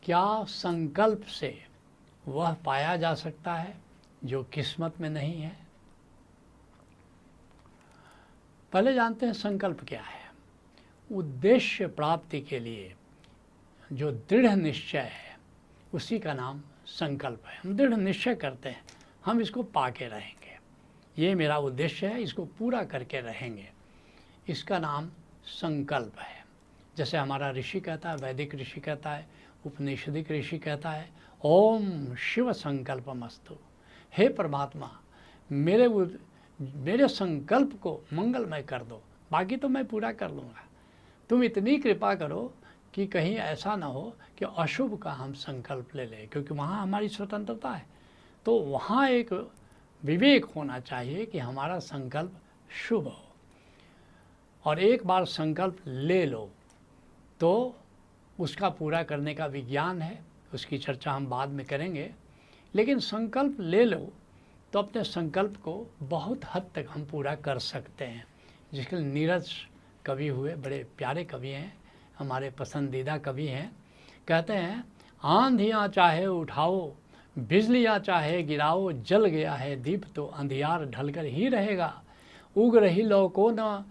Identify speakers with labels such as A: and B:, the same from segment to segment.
A: क्या संकल्प से वह पाया जा सकता है जो किस्मत में नहीं है? पहले जानते हैं संकल्प क्या है। उद्देश्य प्राप्ति के लिए जो दृढ़ निश्चय है उसी का नाम संकल्प है। हम दृढ़ निश्चय करते हैं हम इसको पाके रहेंगे, ये मेरा उद्देश्य है, इसको पूरा करके रहेंगे, इसका नाम संकल्प है। जैसे हमारा ऋषि कहता है, वैदिक ऋषि कहता है, उपनिषदिक ऋषि कहता है, ओम शिव संकल्पमस्तु। हे परमात्मा, मेरे संकल्प को मंगलमय कर दो, बाकी तो मैं पूरा कर लूँगा। तुम इतनी कृपा करो कि कहीं ऐसा ना हो कि अशुभ का हम संकल्प ले लें, क्योंकि वहाँ हमारी स्वतंत्रता है। तो वहाँ एक विवेक होना चाहिए कि हमारा संकल्प शुभ हो। और एक बार संकल्प ले लो तो उसका पूरा करने का विज्ञान है, उसकी चर्चा हम बाद में करेंगे। लेकिन संकल्प ले लो तो अपने संकल्प को बहुत हद तक हम पूरा कर सकते हैं। जिसके लिए नीरज कवि हुए, बड़े प्यारे कवि हैं, हमारे पसंदीदा कवि हैं। कहते हैं, आंधियाँ चाहे उठाओ, बिजलियाँ चाहे गिराओ, जल गया है दीप तो अंधियार ढलकर ही रहेगा। उग रही लौ को न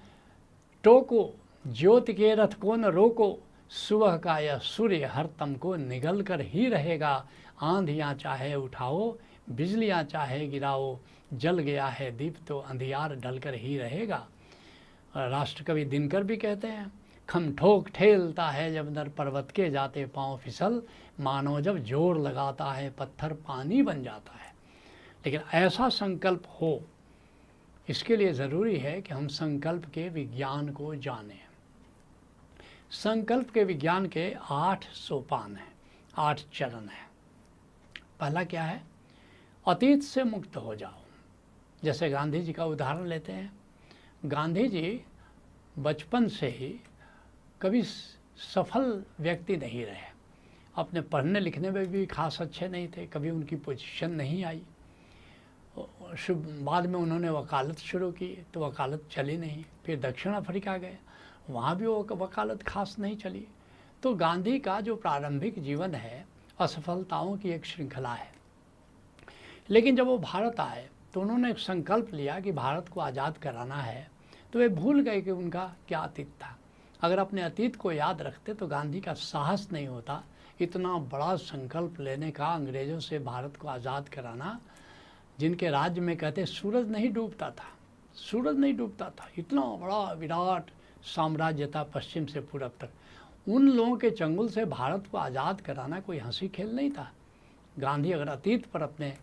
A: टोको, ज्योति के रथ को न रोको, सुबह का यह सूर्य हर तम को निगल कर ही रहेगा। आंधियाँ चाहे उठाओ, बिजलियाँ चाहे गिराओ, जल गया है दीप तो अंधियार ढलकर ही रहेगा। राष्ट्रकवि दिनकर भी कहते हैं, खम ठोक ठेलता है जब नर पर्वत के जाते पाँव फिसल, मानो जब जोर लगाता है पत्थर पानी बन जाता है। लेकिन ऐसा संकल्प हो, इसके लिए ज़रूरी है कि हम संकल्प के विज्ञान को जानें। संकल्प के विज्ञान के 8 सोपान हैं, 8 चरण हैं। पहला क्या है? अतीत से मुक्त हो जाओ। जैसे गांधी जी का उदाहरण लेते हैं। गांधी जी बचपन से ही कभी सफल व्यक्ति नहीं रहे, अपने पढ़ने लिखने में भी खास अच्छे नहीं थे, कभी उनकी पोजीशन नहीं आई। बाद में उन्होंने वकालत शुरू की तो वकालत चली नहीं, फिर दक्षिण अफ्रीका गए, वहाँ भी वो वकालत खास नहीं चली। तो गांधी का जो प्रारंभिक जीवन है असफलताओं की एक श्रृंखला है। लेकिन जब वो भारत आए तो उन्होंने एक संकल्प लिया कि भारत को आज़ाद कराना है। तो वे भूल गए कि उनका क्या अतीत था। अगर अपने अतीत को याद रखते तो गांधी का साहस नहीं होता इतना बड़ा संकल्प लेने का, अंग्रेज़ों से भारत को आज़ाद कराना, जिनके राज्य में कहते सूरज नहीं डूबता था, सूरज नहीं डूबता था, इतना बड़ा विराट साम्राज्य था पश्चिम से पूरब तक। उन लोगों के चंगुल से भारत को आज़ाद कराना कोई हंसी खेल नहीं था। गांधी अगर अतीत पर अपने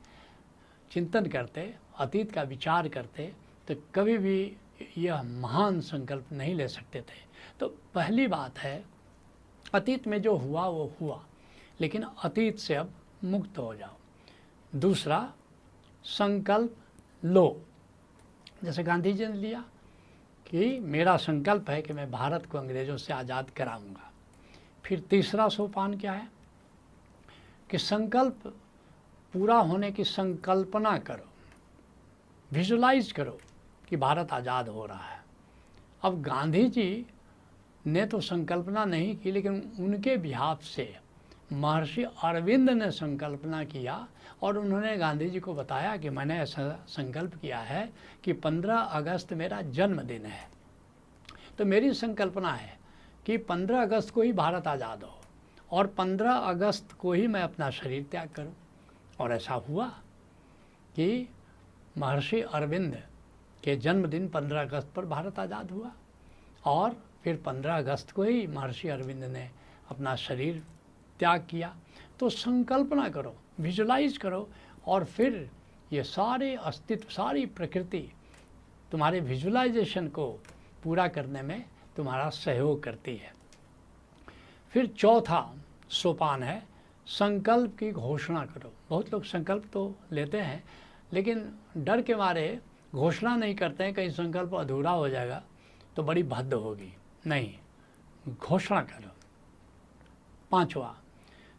A: चिंतन करते, अतीत का विचार करते, तो कभी भी यह महान संकल्प नहीं ले सकते थे। तो पहली बात है, अतीत में जो हुआ वो हुआ, लेकिन अतीत से अब मुक्त हो जाओ। दूसरा, संकल्प लो। जैसे गांधी जी ने लिया कि मेरा संकल्प है कि मैं भारत को अंग्रेज़ों से आज़ाद कराऊंगा। फिर तीसरा सोपान क्या है कि संकल्प पूरा होने की संकल्पना करो, विजुलाइज करो कि भारत आज़ाद हो रहा है। अब गांधी जी ने तो संकल्पना नहीं की, लेकिन उनके बिहाफ से महर्षि अरविंद ने संकल्पना किया और उन्होंने गांधी जी को बताया कि मैंने ऐसा संकल्प किया है कि 15 अगस्त मेरा जन्मदिन है, तो मेरी संकल्पना है कि 15 अगस्त को ही भारत आज़ाद हो और 15 अगस्त को ही मैं अपना शरीर त्याग करूं। और ऐसा हुआ कि महर्षि अरविंद के जन्मदिन 15 अगस्त पर भारत आज़ाद हुआ और फिर 15 अगस्त को ही महर्षि अरविंद ने अपना शरीर त्याग किया। तो संकल्पना करो, विजुलाइज करो, और फिर ये सारे अस्तित्व, सारी प्रकृति तुम्हारे विजुलाइजेशन को पूरा करने में तुम्हारा सहयोग करती है। फिर चौथा सोपान है संकल्प की घोषणा करो। बहुत लोग संकल्प तो लेते हैं लेकिन डर के मारे घोषणा नहीं करते हैं, कहीं संकल्प अधूरा हो जाएगा तो बड़ी भद्द होगी। नहीं, घोषणा करो। पांचवा,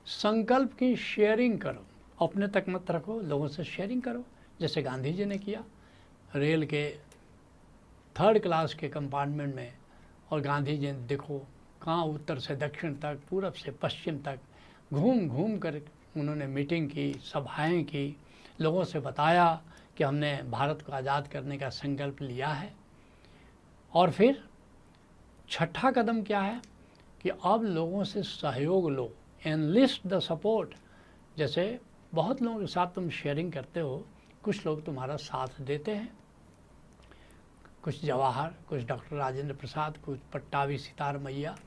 A: संकल्प की शेयरिंग करो। अपने तक मत रखो, लोगों से शेयरिंग करो, जैसे गांधी जी ने किया। रेल के 3rd क्लास के कंपार्टमेंट में, और गांधी जी ने देखो कहाँ उत्तर से दक्षिण तक, पूरब से पश्चिम तक घूम घूम कर उन्होंने मीटिंग की, सभाएं की, लोगों से बताया कि हमने भारत को आज़ाद करने का संकल्प लिया है। और फिर छठा कदम क्या है कि अब लोगों से सहयोग लो, एनलिस्ट द सपोर्ट। जैसे बहुत लोगों के साथ तुम शेयरिंग करते हो, कुछ लोग तुम्हारा साथ देते हैं, कुछ जवाहर, कुछ डॉक्टर राजेंद्र प्रसाद, कुछ पट्टाभी सितार मैया,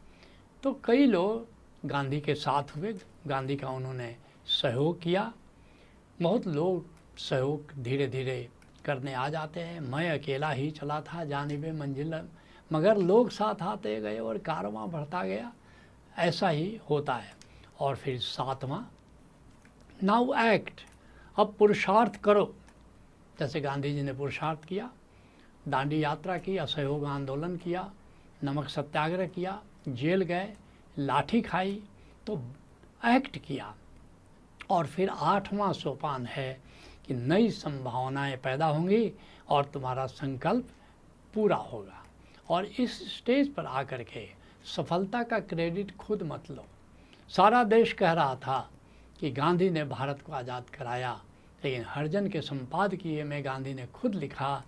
A: तो कई लोग गांधी के साथ हुए, गांधी का उन्होंने सहयोग किया। बहुत लोग सहयोग धीरे धीरे करने आ जाते हैं। मैं अकेला ही चला था जानिबे मंजिल, मगर लोग साथ आते गए और कारवां बढ़ता गया। ऐसा ही होता है। और फिर सातवां, नाउ एक्ट, अब पुरुषार्थ करो। जैसे गांधी जी ने पुरुषार्थ किया, दांडी यात्रा की, असहयोग आंदोलन किया, नमक सत्याग्रह किया, जेल गए, लाठी खाई, तो एक्ट किया। और फिर आठवां सोपान है कि नई संभावनाएं पैदा होंगी और तुम्हारा संकल्प पूरा होगा। और इस स्टेज पर आकर के सफलता का क्रेडिट खुद मत लो। सारा देश कह रहा था कि गांधी ने भारत को आज़ाद कराया, लेकिन हरिजन के संपादकीय में गांधी ने खुद लिखा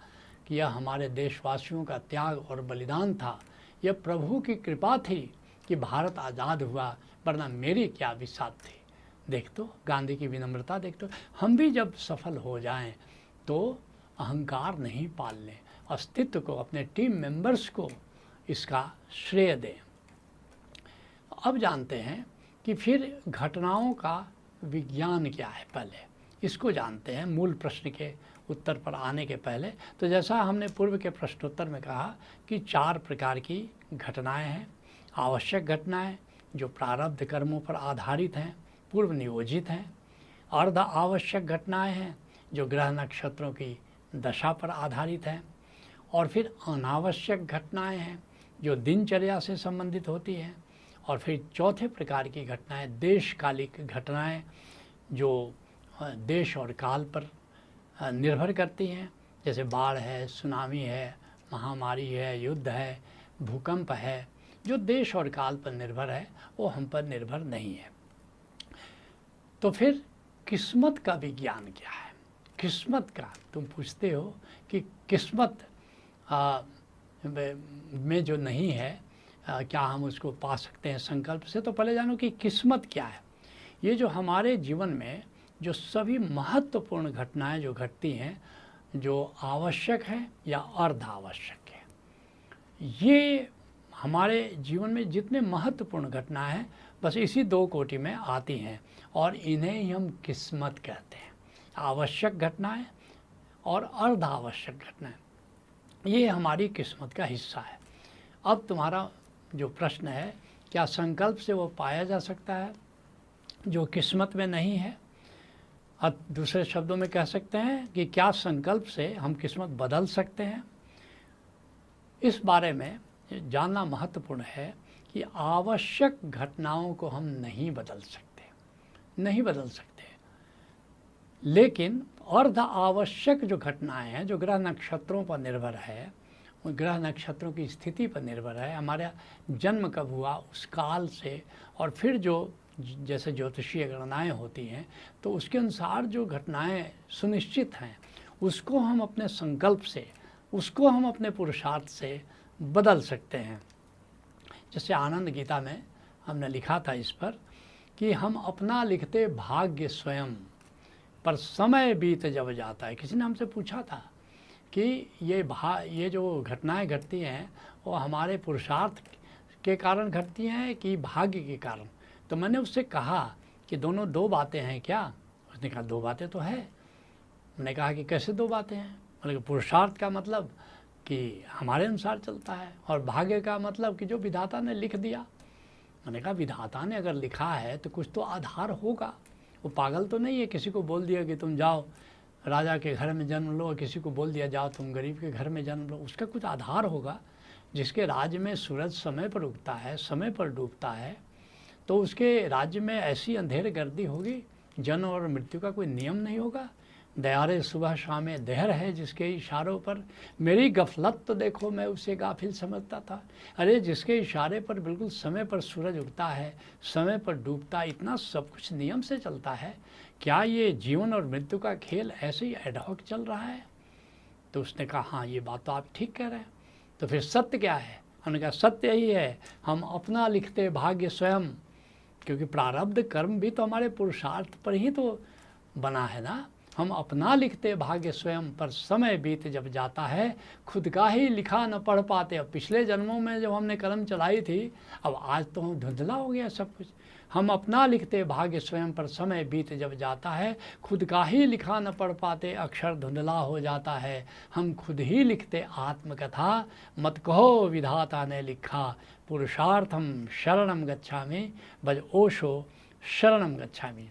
A: कि यह हमारे देशवासियों का त्याग और बलिदान था, यह प्रभु की कृपा थी कि भारत आज़ाद हुआ, वरना मेरी क्या विसात थी। देख तो गांधी की विनम्रता देख तो। हम भी जब सफल हो जाएं तो अहंकार नहीं पालने, अस्तित्व को, अपने टीम मेंबर्स को इसका श्रेय दें। अब जानते हैं कि फिर घटनाओं का विज्ञान क्या है। पहले इसको जानते हैं, मूल प्रश्न के उत्तर पर आने के पहले। तो जैसा हमने पूर्व के प्रश्नोत्तर में कहा कि 4 प्रकार की घटनाएं हैं। आवश्यक घटनाएं जो प्रारब्ध कर्मों पर आधारित हैं, पूर्व नियोजित हैं। अर्ध आवश्यक घटनाएं हैं जो ग्रह नक्षत्रों की दशा पर आधारित हैं। और फिर अनावश्यक घटनाएं हैं जो दिनचर्या से संबंधित होती हैं। और फिर चौथे प्रकार की घटनाएं देशकालिक घटनाएं जो देश और काल पर निर्भर करती हैं, जैसे बाढ़ है, सुनामी है, महामारी है, युद्ध है, भूकंप है, जो देश और काल पर निर्भर है, वो हम पर निर्भर नहीं है। तो फिर किस्मत का विज्ञान क्या है? किस्मत का तुम पूछते हो कि किस्मत में जो नहीं है, क्या हम उसको पा सकते हैं संकल्प से? तो पहले जानो कि किस्मत क्या है। ये जो हमारे जीवन में जो सभी महत्वपूर्ण घटनाएं जो घटती हैं, जो आवश्यक है या अर्ध आवश्यक है, ये हमारे जीवन में जितने महत्वपूर्ण घटनाएं हैं, बस इसी 2 कोटि में आती हैं और इन्हें ही हम किस्मत कहते हैं। आवश्यक घटनाएं और अर्ध आवश्यक घटनाएं, ये हमारी किस्मत का हिस्सा है। अब तुम्हारा जो प्रश्न है, क्या संकल्प से वो पाया जा सकता है जो किस्मत में नहीं है? अब दूसरे शब्दों में कह सकते हैं कि क्या संकल्प से हम किस्मत बदल सकते हैं? इस बारे में जानना महत्वपूर्ण है कि आवश्यक घटनाओं को हम नहीं बदल सकते, लेकिन अर्ध आवश्यक जो घटनाएं हैं, जो ग्रह नक्षत्रों पर निर्भर है, ग्रह नक्षत्रों की स्थिति पर निर्भर है, हमारा जन्म कब हुआ उस काल से, और फिर जो जैसे ज्योतिषीय गणनाएं होती हैं, तो उसके अनुसार जो घटनाएं सुनिश्चित हैं, उसको हम अपने संकल्प से, उसको हम अपने पुरुषार्थ से बदल सकते हैं। जैसे आनंद गीता में हमने लिखा था इस पर कि हम अपना लिखते भाग्य स्वयं, पर समय बीत जब जाता है। किसी ने हमसे पूछा था कि ये जो घटनाएं घटती हैं वो हमारे पुरुषार्थ के कारण घटती हैं कि भाग्य के कारण? तो मैंने उससे कहा कि दोनों 2 बातें हैं क्या? उसने कहा 2 बातें तो है। मैंने कहा कि कैसे 2 बातें हैं? मतलब पुरुषार्थ का मतलब कि हमारे अनुसार चलता है, और भाग्य का मतलब कि जो विधाता ने लिख दिया। मैंने कहा विधाता ने अगर लिखा है तो कुछ तो आधार होगा। वो पागल तो नहीं है, किसी को बोल दिया कि तुम जाओ राजा के घर में जन्म लो, और किसी को बोल दिया जाओ तुम गरीब के घर में जन्म लो। उसका कुछ आधार होगा। जिसके राज्य में सूरज समय पर उगता है, समय पर डूबता है, तो उसके राज्य में ऐसी अंधेर गर्दी होगी, जन्म और मृत्यु का कोई नियम नहीं होगा। दयारे सुबह शामे देहर है जिसके इशारों पर, मेरी गफलत तो देखो मैं उसे गाफिल समझता था। अरे जिसके इशारे पर बिल्कुल समय पर सूरज उगता है, समय पर डूबता, इतना सब कुछ नियम से चलता है, क्या ये जीवन और मृत्यु का खेल ऐसे ही एडहॉक चल रहा है? तो उसने कहा हाँ ये बात तो आप ठीक कह रहे हैं। तो फिर सत्य क्या है? उन्होंने कहा सत्य यही है, हम अपना लिखते भाग्य स्वयं, क्योंकि प्रारब्ध कर्म भी तो हमारे पुरुषार्थ पर ही तो बना है ना। हम अपना लिखते भाग्य स्वयं, पर समय बीत जब जाता है खुद का ही लिखा न पढ़ पाते। अब पिछले जन्मों में जब हमने कलम चलाई थी, अब आज तो धुंधला हो गया सब कुछ। हम अपना लिखते भाग्य स्वयं, पर समय बीत जब जाता है खुद का ही लिखा न पढ़ पाते, अक्षर धुंधला हो जाता है। हम खुद ही लिखते आत्मकथा, मत कहो विधाता ने लिखा, पुरुषार्थम शरणम गच्छामि, भज ओशो शरणम गच्छामि।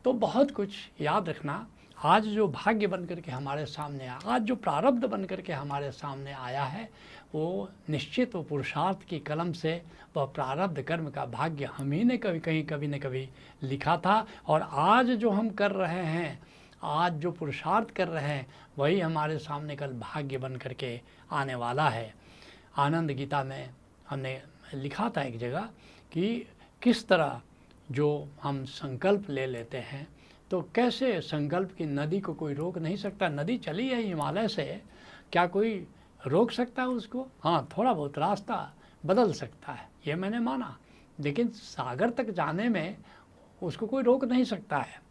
A: तो बहुत कुछ याद रखना, आज जो भाग्य बन करके हमारे सामने आया, आज जो प्रारब्ध बन करके हमारे सामने आया है, वो निश्चित वो पुरुषार्थ की कलम से वह प्रारब्ध कर्म का भाग्य हम ही ने कभी न कभी लिखा था। और आज जो हम कर रहे हैं, आज जो पुरुषार्थ कर रहे हैं, वही हमारे सामने कल भाग्य बन करके आने वाला है। आनंद गीता में हमने लिखा था एक जगह कि किस तरह जो हम संकल्प ले लेते हैं, तो कैसे संकल्प की नदी को कोई रोक नहीं सकता। नदी चली है हिमालय से, क्या कोई रोक सकता है उसको? हाँ, थोड़ा बहुत रास्ता बदल सकता है, ये मैंने माना, लेकिन सागर तक जाने में उसको कोई रोक नहीं सकता है।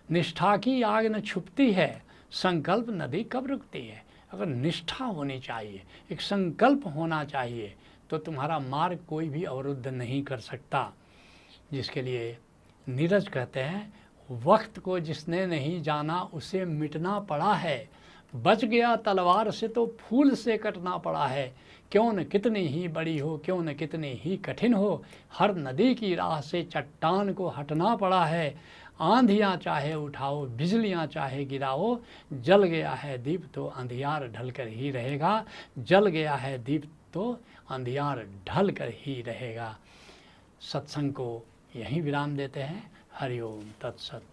A: निष्ठा की आग न छुपती है, संकल्प नदी कब रुकती है। अगर निष्ठा होनी चाहिए, एक संकल्प होना चाहिए, तो तुम्हारा मार्ग कोई भी अवरुद्ध नहीं कर सकता। जिसके लिए नीरज कहते हैं, वक्त को जिसने नहीं जाना उसे मिटना पड़ा है, बच गया तलवार से तो फूल से कटना पड़ा है। क्यों न कितनी ही बड़ी हो, क्यों न कितनी ही कठिन हो, हर नदी की राह से चट्टान को हटना पड़ा है। आंधियाँ चाहे उठाओ, बिजलियाँ चाहे गिराओ, जल गया है दीप तो अंधियार ढल कर ही रहेगा, जल गया है दीप तो अंधियार ढल कर ही रहेगा। सत्संग को यहीं विराम देते हैं। हरिओम तत्सत।